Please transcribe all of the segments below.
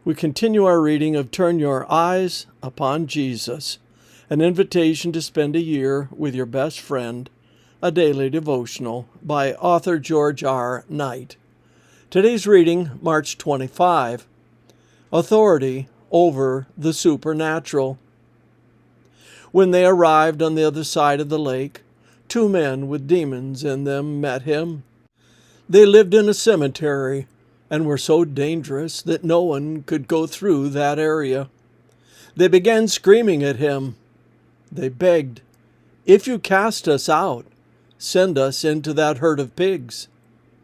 We continue our reading of Turn Your Eyes Upon Jesus, an invitation to spend a year with your best friend, a daily devotional by author George R. Knight. Today's reading, March 25, Authority over the Supernatural. When they arrived on the other side of the lake, 2 men with demons in them met him. They lived in a cemetery and were so dangerous that no one could go through that area. They began screaming at him. They begged, "If you cast us out, send us into that herd of pigs."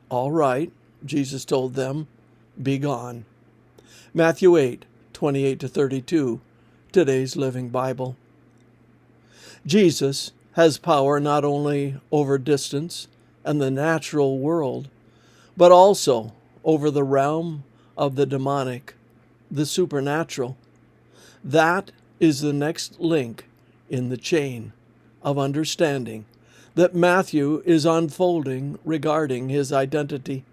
"All right," Jesus told them, "be gone." Matthew 8:28-32, today's Living Bible. Jesus has power not only over distance and the natural world, but also over the realm of the demonic, the supernatural. That is the next link in the chain of understanding that Matthew is unfolding regarding his identity.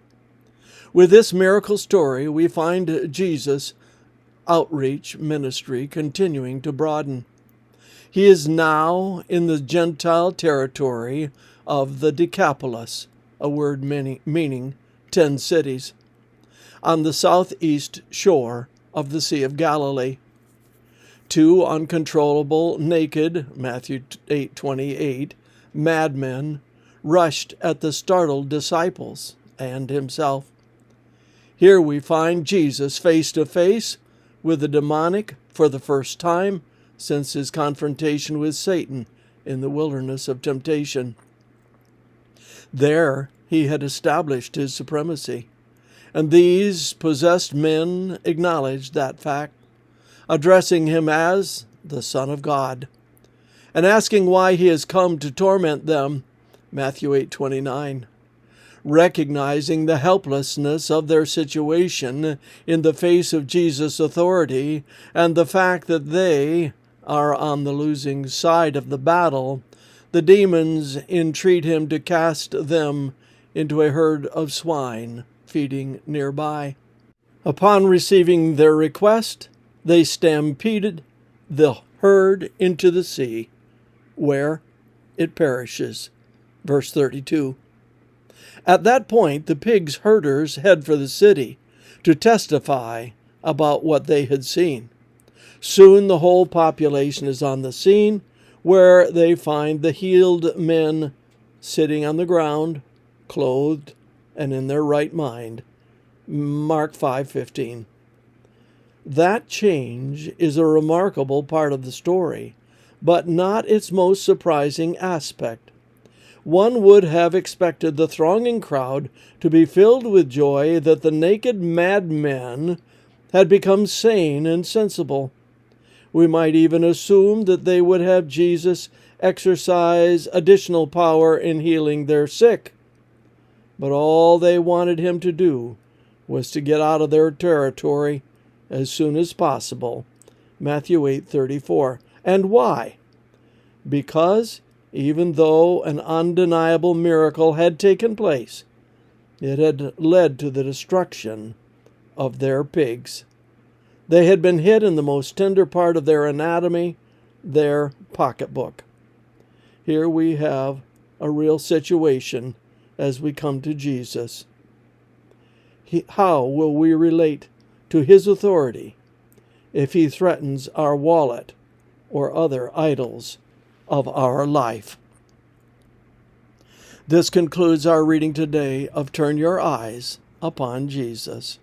With this miracle story, we find Jesus' outreach ministry continuing to broaden. He is now in the Gentile territory of the Decapolis, a word meaning 10 cities, on the southeast shore of the Sea of Galilee. 2 uncontrollable, naked, Matthew 8:28, madmen rushed at the startled disciples and himself. Here we find Jesus face to face with the demonic for the first time since his confrontation with Satan in the wilderness of temptation. There he had established his supremacy, and these possessed men acknowledged that fact, addressing him as the Son of God, and asking why he has come to torment them, Matthew 8:29. Recognizing the helplessness of their situation in the face of Jesus' authority and the fact that they are on the losing side of the battle, the demons entreat him to cast them into a herd of swine feeding nearby. Upon receiving their request, they stampeded the herd into the sea, where it perishes. Verse 32. At that point, the pigs' herders head for the city to testify about what they had seen. Soon the whole population is on the scene, where they find the healed men sitting on the ground, clothed and in their right mind. Mark 5:15. That change is a remarkable part of the story, but not its most surprising aspect. One would have expected the thronging crowd to be filled with joy that the naked madmen had become sane and sensible. We might even assume that they would have Jesus exercise additional power in healing their sick. But all they wanted him to do was to get out of their territory as soon as possible. Matthew 8:34. And why? Because even though an undeniable miracle had taken place, it had led to the destruction of their pigs. They had been hit in the most tender part of their anatomy, their pocketbook. Here we have a real situation as we come to Jesus. How will we relate to his authority if he threatens our wallet or other idols of our life? This concludes our reading today of Turn Your Eyes Upon Jesus.